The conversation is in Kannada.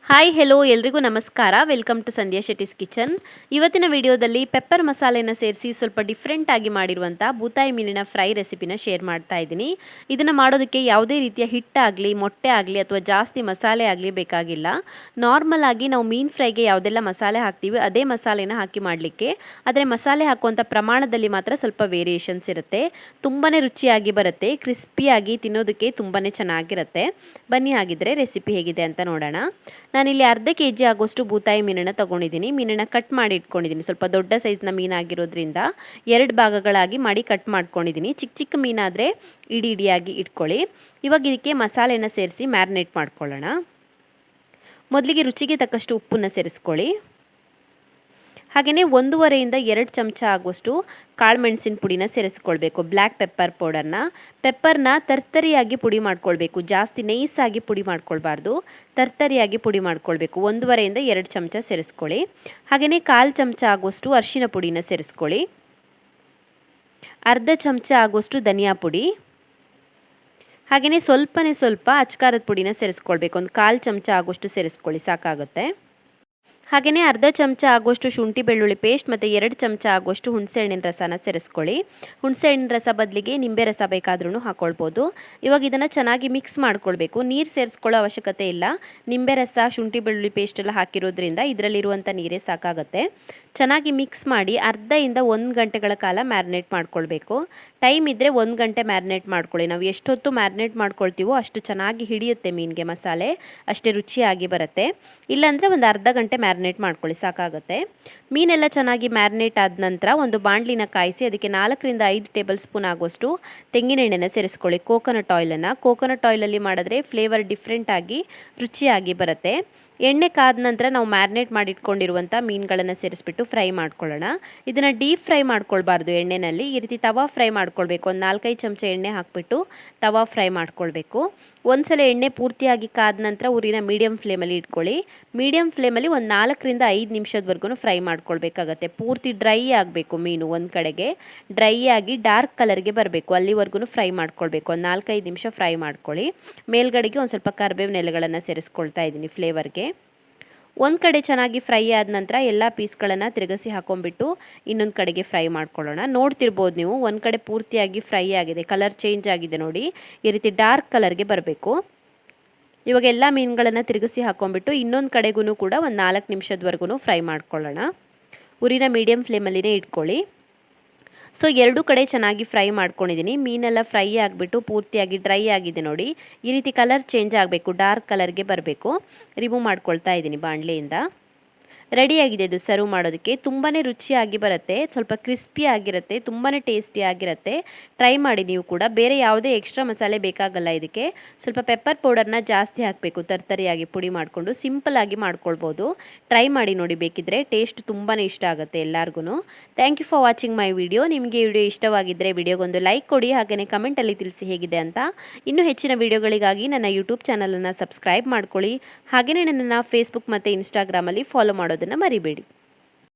ಹಾಯ್ ಹೆಲೋ ಎಲ್ರಿಗೂ ನಮಸ್ಕಾರ. Welcome to Sandhya Shetty's kitchen. ಇವತ್ತಿನ ವಿಡಿಯೋದಲ್ಲಿ ಪೆಪ್ಪರ್ ಮಸಾಲೆನ ಸೇರಿಸಿ ಸ್ವಲ್ಪ ಡಿಫ್ರೆಂಟ್ ಆಗಿ ಮಾಡಿರುವಂಥ ಬೂತಾಯಿ ಮೀನಿನ ಫ್ರೈ ರೆಸಿಪಿನ ಶೇರ್ ಮಾಡ್ತಾ ಇದ್ದೀನಿ. ಇದನ್ನು ಮಾಡೋದಕ್ಕೆ ಯಾವುದೇ ರೀತಿಯ ಹಿಟ್ಟಾಗಲಿ ಮೊಟ್ಟೆ ಆಗಲಿ ಅಥವಾ ಜಾಸ್ತಿ ಮಸಾಲೆ ಆಗಲಿ ಬೇಕಾಗಿಲ್ಲ. ನಾರ್ಮಲ್ ಆಗಿ ನಾವು ಮೀನು ಫ್ರೈಗೆ ಯಾವುದೆಲ್ಲ ಮಸಾಲೆ ಹಾಕ್ತೀವಿ ಅದೇ ಮಸಾಲೆನ ಹಾಕಿ ಮಾಡಲಿಕ್ಕೆ. ಆದರೆ ಮಸಾಲೆ ಹಾಕುವಂಥ ಪ್ರಮಾಣದಲ್ಲಿ ಮಾತ್ರ ಸ್ವಲ್ಪ ವೇರಿಯೇಷನ್ಸ್ ಇರುತ್ತೆ. ತುಂಬಾ ರುಚಿಯಾಗಿ ಬರುತ್ತೆ, ಕ್ರಿಸ್ಪಿಯಾಗಿ ತಿನ್ನೋದಕ್ಕೆ ತುಂಬಾ ಚೆನ್ನಾಗಿರುತ್ತೆ. ಬನ್ನಿ ಹಾಗಿದ್ರೆ ರೆಸಿಪಿ ಹೇಗಿದೆ ಅಂತ ನೋಡೋಣ. ನಾನಿಲ್ಲಿ ಅರ್ಧ kg ಆಗೋಷ್ಟು ಬೂತಾಯಿ ಮೀನನ್ನು ತೊಗೊಂಡಿದ್ದೀನಿ. ಮೀನನ್ನು ಕಟ್ ಮಾಡಿ ಇಟ್ಕೊಂಡಿದ್ದೀನಿ. ಸ್ವಲ್ಪ ದೊಡ್ಡ ಸೈಜ್ನ ಮೀನಾಗಿರೋದ್ರಿಂದ 2 ಭಾಗಗಳಾಗಿ ಮಾಡಿ ಕಟ್ ಮಾಡ್ಕೊಂಡಿದ್ದೀನಿ. ಚಿಕ್ಕ ಚಿಕ್ಕ ಮೀನಾದರೆ ಇಡಿ ಇಡಿಯಾಗಿ ಇಟ್ಕೊಳ್ಳಿ. ಇವಾಗ ಇದಕ್ಕೆ ಮಸಾಲೆನ ಸೇರಿಸಿ ಮ್ಯಾರಿನೇಟ್ ಮಾಡ್ಕೊಳ್ಳೋಣ. ಮೊದಲಿಗೆ ರುಚಿಗೆ ತಕ್ಕಷ್ಟು ಉಪ್ಪನ್ನು ಸೇರಿಸ್ಕೊಳ್ಳಿ. ಹಾಗೆಯೇ 1.5 ಇಂದ 2 ಚಮಚ ಆಗುವಷ್ಟು ಕಾಳುಮೆಣಸಿನ ಪುಡಿನ ಸೇರಿಸ್ಕೊಳ್ಬೇಕು. ಬ್ಲ್ಯಾಕ್ ಪೆಪ್ಪರ್ ಪೌಡರ್ನ. ಪೆಪ್ಪರ್ನ ತರ್ತರಿಯಾಗಿ ಪುಡಿ ಮಾಡ್ಕೊಳ್ಬೇಕು, ಜಾಸ್ತಿ ನೈಸಾಗಿ ಪುಡಿ ಮಾಡ್ಕೊಳ್ಬಾರ್ದು, ತರ್ತರಿಯಾಗಿ ಪುಡಿ ಮಾಡ್ಕೊಳ್ಬೇಕು. 1.5 ಇಂದ 2 ಚಮಚ ಸೇರಿಸ್ಕೊಳ್ಳಿ. ಹಾಗೆಯೇ 1/4 ಚಮಚ ಆಗುವಷ್ಟು ಅರಿಶಿನ ಪುಡಿನ ಸೇರಿಸ್ಕೊಳ್ಳಿ. ಅರ್ಧ ಚಮಚ ಆಗುವಷ್ಟು ಧನಿಯಾ ಪುಡಿ. ಹಾಗೆಯೇ ಸ್ವಲ್ಪ ಅಚ್ಕಾರದ ಪುಡಿನ ಸೇರಿಸ್ಕೊಳ್ಬೇಕು. 1/4 ಚಮಚ ಆಗುವಷ್ಟು ಸೇರಿಸ್ಕೊಳ್ಳಿ, ಸಾಕಾಗುತ್ತೆ. ಹಾಗೆಯೇ ಅರ್ಧ ಚಮಚ ಆಗುವಷ್ಟು ಶುಂಠಿ ಬೆಳ್ಳುಳ್ಳಿ ಪೇಸ್ಟ್ ಮತ್ತು 2 ಚಮಚ ಆಗುವಷ್ಟು ಹುಣಸೆಹಣ್ಣಿನ ರಸನ ಸೇರಿಸ್ಕೊಳ್ಳಿ. ಹುಣಸೆಹಣ್ಣಿನ ರಸ ಬದಲಿಗೆ ನಿಂಬೆ ರಸ ಬೇಕಾದ್ರೂ ಹಾಕ್ಕೊಳ್ಬೋದು. ಇವಾಗ ಇದನ್ನು ಚೆನ್ನಾಗಿ ಮಿಕ್ಸ್ ಮಾಡ್ಕೊಳ್ಬೇಕು. ನೀರು ಸೇರಿಸ್ಕೊಳ್ಳೋ ಅವಶ್ಯಕತೆ ಇಲ್ಲ. ನಿಂಬೆ ರಸ, ಶುಂಠಿ ಬೆಳ್ಳುಳ್ಳಿ ಪೇಸ್ಟ್ ಎಲ್ಲ ಹಾಕಿರೋದ್ರಿಂದ ಇದರಲ್ಲಿರುವಂಥ ನೀರೇ ಸಾಕಾಗುತ್ತೆ. ಚೆನ್ನಾಗಿ ಮಿಕ್ಸ್ ಮಾಡಿ ಅರ್ಧ ಇಂದ 1 ಗಂಟೆಗಳ ಕಾಲ ಮ್ಯಾರಿನೇಟ್ ಮಾಡ್ಕೊಳ್ಬೇಕು. ಟೈಮ್ ಇದ್ದರೆ 1 ಗಂಟೆ ಮ್ಯಾರಿನೇಟ್ ಮಾಡ್ಕೊಳ್ಳಿ. ನಾವು ಎಷ್ಟೊತ್ತು ಮ್ಯಾರಿನೇಟ್ ಮಾಡ್ಕೊಳ್ತೀವೋ ಅಷ್ಟು ಚೆನ್ನಾಗಿ ಹಿಡಿಯುತ್ತೆ ಮೀನಿಗೆ ಮಸಾಲೆ, ಅಷ್ಟೇ ರುಚಿಯಾಗಿ ಬರುತ್ತೆ. ಇಲ್ಲಾಂದರೆ ಒಂದು ಅರ್ಧ ಗಂಟೆ ಮ್ಯಾರಿನೇಟ್ ಮಾಡ್ಕೊಳ್ಳಿ, ಸಾಕಾಗುತ್ತೆ. ಮೀನೆಲ್ಲ ಚೆನ್ನಾಗಿ ಮ್ಯಾರಿನೇಟ್ ಆದ ನಂತರ ಒಂದು ಬಾಣಲಿನ ಕಾಯಿಸಿ ಅದಕ್ಕೆ 4 ರಿಂದ 5 ಟೇಬಲ್ ಸ್ಪೂನ್ ಆಗುವಷ್ಟು ತೆಂಗಿನೆಣ್ಣೆನ ಸೇರಿಸ್ಕೊಳ್ಳಿ. ಕೋಕೋನಟ್ ಆಯಿಲನ್ನು. ಕೋಕೋನಟ್ ಆಯಿಲಲ್ಲಿ ಮಾಡಿದ್ರೆ ಫ್ಲೇವರ್ ಡಿಫ್ರೆಂಟಾಗಿ ರುಚಿಯಾಗಿ ಬರುತ್ತೆ. ಎಣ್ಣೆ ಕಾದ ನಂತರ ನಾವು ಮ್ಯಾರಿನೇಟ್ ಮಾಡಿಟ್ಕೊಂಡಿರುವಂಥ ಮೀನುಗಳನ್ನು ಸೇರಿಸ್ಬಿಟ್ಟು ಫ್ರೈ ಮಾಡ್ಕೊಳ್ಳೋಣ. ಇದನ್ನು ಡೀಪ್ ಫ್ರೈ ಮಾಡ್ಕೊಳ್ಬಾರ್ದು ಎಣ್ಣೆಯಲ್ಲಿ, ಈ ರೀತಿ ತವಾ ಫ್ರೈ ಮಾಡ್ಕೊಳ್ಬೇಕು. ಒಂದು 4-5 ಚಮಚ ಎಣ್ಣೆ ಹಾಕಿಬಿಟ್ಟು ತವಾ ಫ್ರೈ ಮಾಡ್ಕೊಳ್ಬೇಕು. ಒಂದ್ಸಲ ಎಣ್ಣೆ ಪೂರ್ತಿಯಾಗಿ ಕಾದ ನಂತರ ಉರಿನ ಮೀಡಿಯಮ್ ಫ್ಲೇಮಲ್ಲಿ ಇಟ್ಕೊಳ್ಳಿ. ಮೀಡಿಯಮ್ ಫ್ಲೇಮಲ್ಲಿ ಒಂದು 4 ರಿಂದ 5 ನಿಮಿಷದವರೆಗೂ ಫ್ರೈ ಮಾಡ್ಕೊಳ್ಬೇಕಾಗತ್ತೆ. ಪೂರ್ತಿ ಡ್ರೈ ಆಗಬೇಕು ಮೀನು, ಒಂದು ಕಡೆಗೆ ಡ್ರೈ ಆಗಿ ಡಾರ್ಕ್ ಕಲರ್ಗೆ ಬರಬೇಕು, ಅಲ್ಲಿವರೆಗೂ ಫ್ರೈ ಮಾಡ್ಕೊಳ್ಬೇಕು. ಒಂದು 4-5 ನಿಮಿಷ ಫ್ರೈ ಮಾಡ್ಕೊಳ್ಳಿ. ಮೇಲ್ಗಡೆಗೆ ಒಂದು ಸ್ವಲ್ಪ ಕರಿಬೇವಿನ ಎಲೆಗಳನ್ನು ಸೇರಿಸ್ಕೊಳ್ತಾ ಇದ್ದೀನಿ ಫ್ಲೇವರ್ಗೆ. ಒಂದು ಕಡೆ ಚೆನ್ನಾಗಿ ಫ್ರೈ ಆದ ನಂತರ ಎಲ್ಲ ಪೀಸ್ಗಳನ್ನು ತಿರುಗಿಸಿ ಹಾಕೊಂಡ್ಬಿಟ್ಟು ಇನ್ನೊಂದು ಕಡೆಗೆ ಫ್ರೈ ಮಾಡ್ಕೊಳ್ಳೋಣ. ನೋಡ್ತಿರ್ಬೋದು ನೀವು, ಒಂದು ಕಡೆ ಪೂರ್ತಿಯಾಗಿ ಫ್ರೈ ಆಗಿದೆ, ಕಲರ್ ಚೇಂಜ್ ಆಗಿದೆ ನೋಡಿ, ಈ ರೀತಿ ಡಾರ್ಕ್ ಕಲರ್ಗೆ ಬರಬೇಕು. ಇವಾಗ ಎಲ್ಲ ಮೀನುಗಳನ್ನು ತಿರುಗಿಸಿ ಹಾಕೊಂಡ್ಬಿಟ್ಟು ಇನ್ನೊಂದು ಕಡೆಗೂ ಕೂಡ ಒಂದು 4 ನಿಮಿಷದವರೆಗೂ ಫ್ರೈ ಮಾಡ್ಕೊಳ್ಳೋಣ. ಉರಿನ ಮೀಡಿಯಮ್ ಫ್ಲೇಮಲ್ಲಿನೇ ಇಟ್ಕೊಳ್ಳಿ. ಸೊ 2 ಕಡೆ ಚೆನ್ನಾಗಿ ಫ್ರೈ ಮಾಡ್ಕೊಂಡಿದ್ದೀನಿ. ಮೀನೆಲ್ಲ ಫ್ರೈ ಆಗಿಬಿಟ್ಟು ಪೂರ್ತಿಯಾಗಿ ಡ್ರೈ ಆಗಿದೆ ನೋಡಿ, ಈ ರೀತಿ ಕಲರ್ ಚೇಂಜ್ ಆಗಬೇಕು, ಡಾರ್ಕ್ ಕಲರ್ಗೆ ಬರಬೇಕು. ರಿಮೂವ್ ಮಾಡ್ಕೊಳ್ತಾ ಇದ್ದೀನಿ ಬಾಣಲೆಯಿಂದ. ರೆಡಿಯಾಗಿದೆ ಇದು ಸರ್ವ್ ಮಾಡೋದಕ್ಕೆ. ತುಂಬಾ ರುಚಿಯಾಗಿ ಬರುತ್ತೆ, ಸ್ವಲ್ಪ ಕ್ರಿಸ್ಪಿ ಆಗಿರುತ್ತೆ, ತುಂಬಾ ಟೇಸ್ಟಿ ಆಗಿರುತ್ತೆ. ಟ್ರೈ ಮಾಡಿ ನೀವು ಕೂಡ. ಬೇರೆ ಯಾವುದೇ ಎಕ್ಸ್ಟ್ರಾ ಮಸಾಲೆ ಬೇಕಾಗಲ್ಲ ಇದಕ್ಕೆ. ಸ್ವಲ್ಪ ಪೆಪ್ಪರ್ ಪೌಡರ್ನ ಜಾಸ್ತಿ ಹಾಕಬೇಕು, ತರ್ತರಿಯಾಗಿ ಪುಡಿ ಮಾಡಿಕೊಂಡು ಸಿಂಪಲ್ಲಾಗಿ ಮಾಡ್ಕೊಳ್ಬೋದು. ಟ್ರೈ ಮಾಡಿ ನೋಡಿ ಬೇಕಿದ್ರೆ, ಟೇಸ್ಟ್ ತುಂಬಾ ಇಷ್ಟ ಆಗುತ್ತೆ ಎಲ್ಲರಿಗೂ. Thank you for watching my video. ನಿಮಗೆ ಈ ವಿಡಿಯೋ ಇಷ್ಟವಾಗಿದ್ದರೆ ವಿಡಿಯೋಗೊಂದು ಲೈಕ್ ಕೊಡಿ, ಹಾಗೆಯೇ ಕಮೆಂಟಲ್ಲಿ ತಿಳಿಸಿ ಹೇಗಿದೆ ಅಂತ. ಇನ್ನೂ ಹೆಚ್ಚಿನ ವಿಡಿಯೋಗಳಿಗಾಗಿ ನನ್ನ ಯೂಟ್ಯೂಬ್ ಚಾನಲನ್ನು ಸಬ್ಸ್ಕ್ರೈಬ್ ಮಾಡ್ಕೊಳ್ಳಿ. ಹಾಗೆಯೇ ನನ್ನನ್ನು ಫೇಸ್ಬುಕ್ ಮತ್ತು ಇನ್ಸ್ಟಾಗ್ರಾಮಲ್ಲಿ ಫಾಲೋ ಮಾಡೋದನ್ನು ಮರಿಬೇಡಿ.